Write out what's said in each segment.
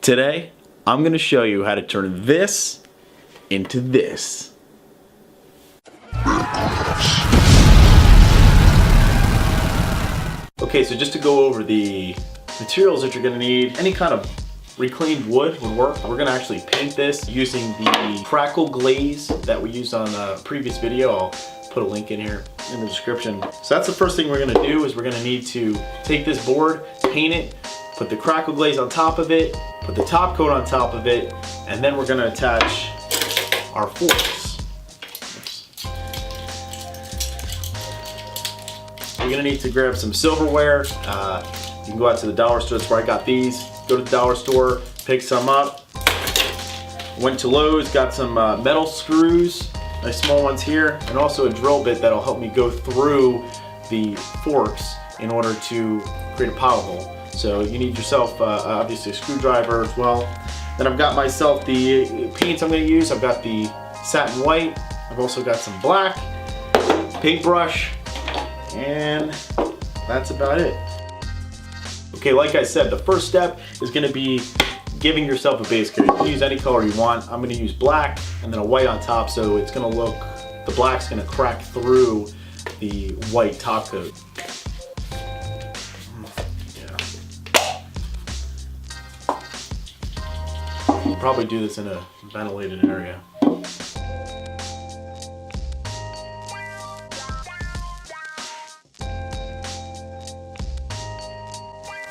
Today, I'm going to show you how to turn this into this. Okay, so just to go over the materials that you're going to need, any kind of reclaimed wood would work. We're going to actually paint this using the crackle glaze that we used on a previous video. I'll put a link in here in the description. So that's the first thing we're going to do is we're going to need to take this board, paint it, put the crackle glaze on top of it, put the top coat on top of it, and then we're going to attach our forks. You're going to need to grab some silverware. You can go out to the dollar store. That's where I got these. Go to the dollar store, pick some up. Went to Lowe's, got some metal screws, nice small ones here, and also a drill bit that'll help me go through the forks in order to create a pilot hole. So you need yourself obviously a screwdriver as well. Then I've got myself the paints I'm going to use. I've got the satin white. I've also got some black, paintbrush, and that's about it. Okay, like I said, the first step is going to be giving yourself a base coat. You can use any color you want. I'm going to use black and then a white on top, so it's going to look, the black's going to crack through the white top coat. We'll probably do this in a ventilated area.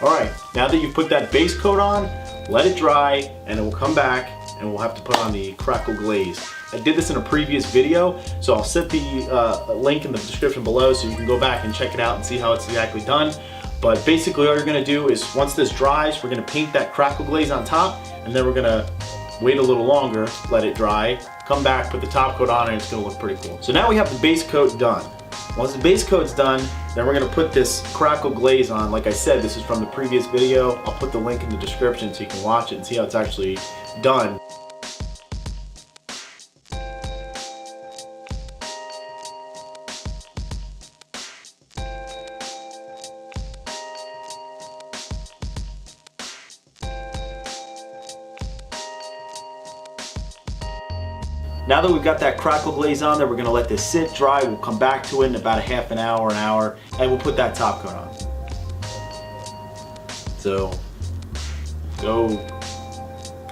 Alright, now that you've put that base coat on, let it dry and it will come back and we'll have to put on the crackle glaze. I did this in a previous video, so I'll set the link in the description below so you can go back and check it out and see how it's exactly done. But basically all you're going to do is once this dries, we're going to paint that crackle glaze on top, and then we're going to wait a little longer, let it dry, come back, put the top coat on, and it's going to look pretty cool. So now we have the base coat done. Once the base coat's done, then we're going to put this crackle glaze on. Like I said, this is from the previous video. I'll put the link in the description so you can watch it and see how it's actually done. Now that we've got that crackle glaze on there, we're going to let this sit dry. We'll come back to it in about a half an hour, and we'll put that top coat on. So, go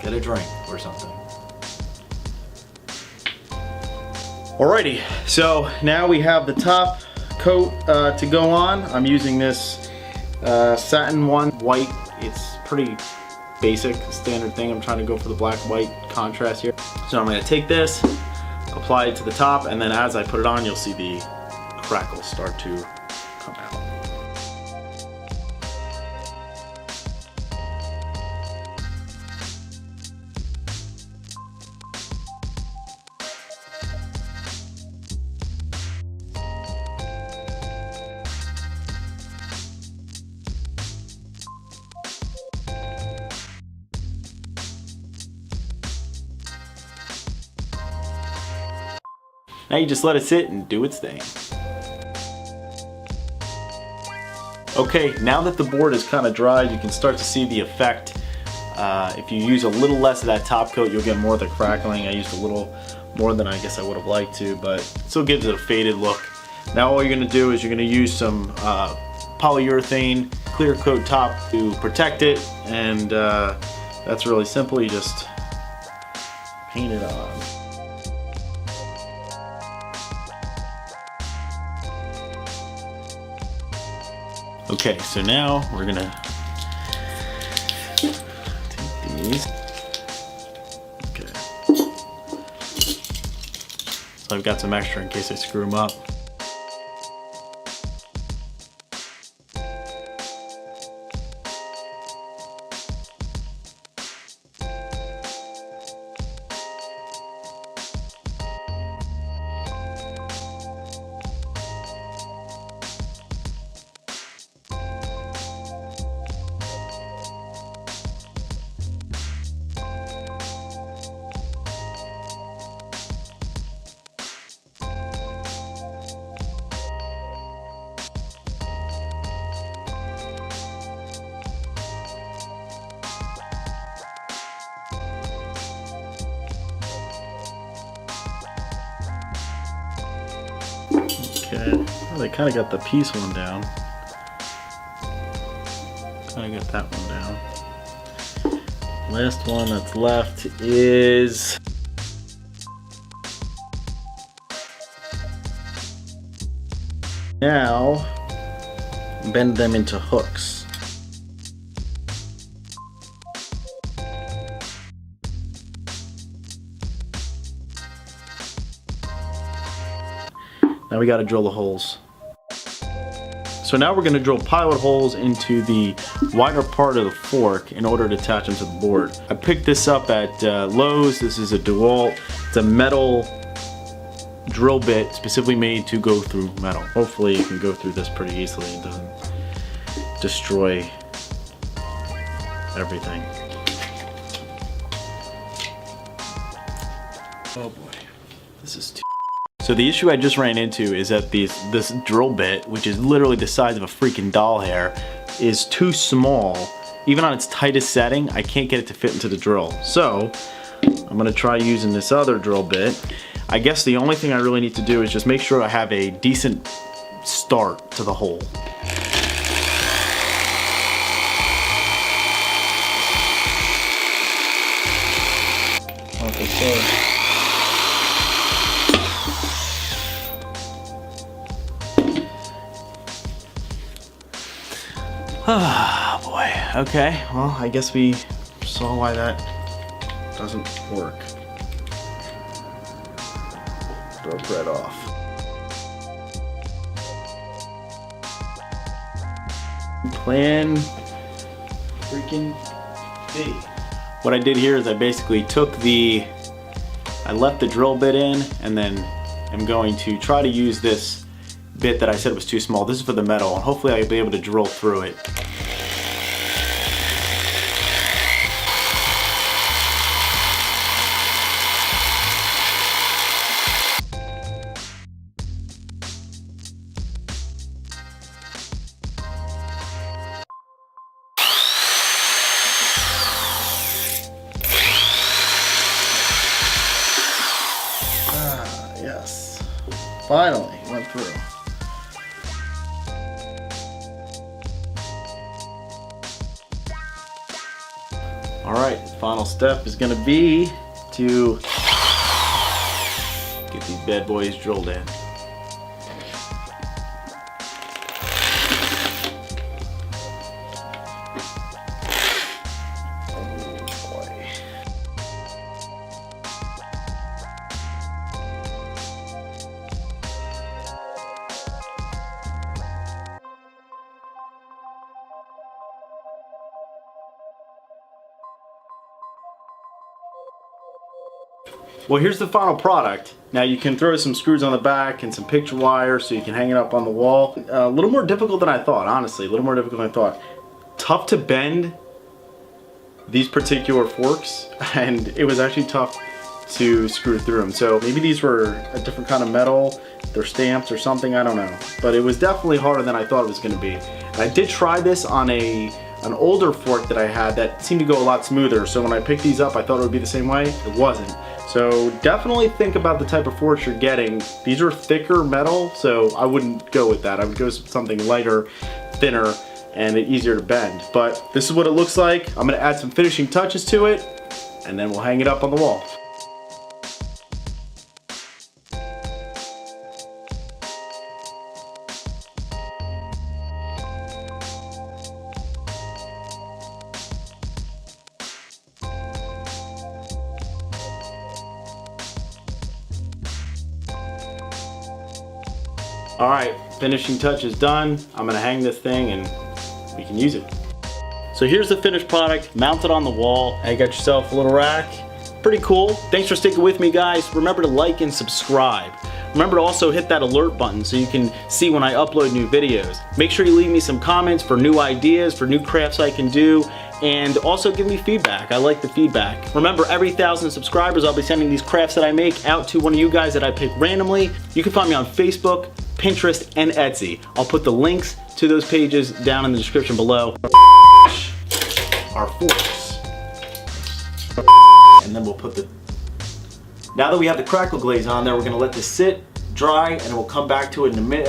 get a drink or something. Alrighty, so now we have the top coat to go on. I'm using this satin one, white. It's pretty basic, standard thing. I'm trying to go for the black-white contrast here. So I'm going to take this, apply it to the top, and then as I put it on, you'll see the crackles start to come out. Now you just let it sit and do its thing. Okay, now that the board is kind of dried, you can start to see the effect. If you use a little less of that top coat, you'll get more of the crackling. I used a little more than I guess I would have liked to, but it still gives it a faded look. Now all you're going to do is you're going to use some polyurethane clear coat top to protect it, and that's really simple. You just paint it on. Okay, so now we're gonna take these. Okay. So I've got some extra in case I screw them up. Okay, well, they kind of got the piece one down. Kind of got that one down. Last one that's left is now bend them into hooks. Now we got to drill the holes. So now we're going to drill pilot holes into the wider part of the fork in order to attach them to the board. I picked this up at Lowe's. This is a DeWalt. It's a metal drill bit specifically made to go through metal. Hopefully you can go through this pretty easily. It doesn't destroy everything. Oh boy, this is too. So the issue I just ran into is that this drill bit, which is literally the size of a freaking doll hair, is too small. Even on its tightest setting, I can't get it to fit into the drill. So I'm gonna try using this other drill bit. I guess the only thing I really need to do is just make sure I have a decent start to the hole. Okay, oh boy, okay, well I guess we saw why that doesn't work. Broke right off. Plan freaking B. What I did here is I basically I left the drill bit in, and then I'm going to try to use this bit that I said was too small. This is for the metal, and hopefully I'll be able to drill through it. Yes, finally went through. All right, final step is gonna be to get these bad boys drilled in. Well, here's the final product. Now you can throw some screws on the back and some picture wire so you can hang it up on the wall. A little more difficult than I thought, honestly. A little more difficult than I thought. Tough to bend these particular forks, and it was actually tough to screw through them. So maybe these were a different kind of metal, they're stamped or something, I don't know. But it was definitely harder than I thought it was gonna be. And I did try this on an older fork that I had that seemed to go a lot smoother. So when I picked these up, I thought it would be the same way. It wasn't. So definitely think about the type of forks you're getting. These are thicker metal, so I wouldn't go with that. I would go with something lighter, thinner, and easier to bend. But this is what it looks like. I'm gonna add some finishing touches to it, and then we'll hang it up on the wall. All right, finishing touch is done. I'm gonna hang this thing and we can use it. So here's the finished product, mounted on the wall. Now you got yourself a little rack. Pretty cool. Thanks for sticking with me, guys. Remember to like and subscribe. Remember to also hit that alert button so you can see when I upload new videos. Make sure you leave me some comments for new ideas, for new crafts I can do, and also give me feedback. I like the feedback. Remember, every 1,000 subscribers, I'll be sending these crafts that I make out to one of you guys that I pick randomly. You can find me on Facebook, Pinterest, and Etsy. I'll put the links to those pages down in the description below. Our forks. And then we'll put now that we have the crackle glaze on there, we're gonna let this sit dry, and we'll come back to it in a minute.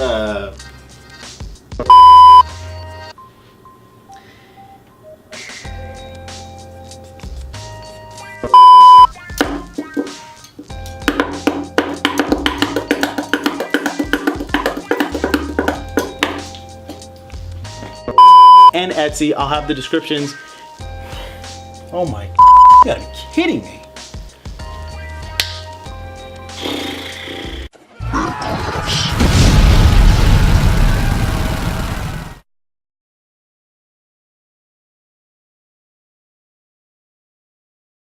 And Etsy. I'll have the descriptions. Oh my, you gotta be kidding me.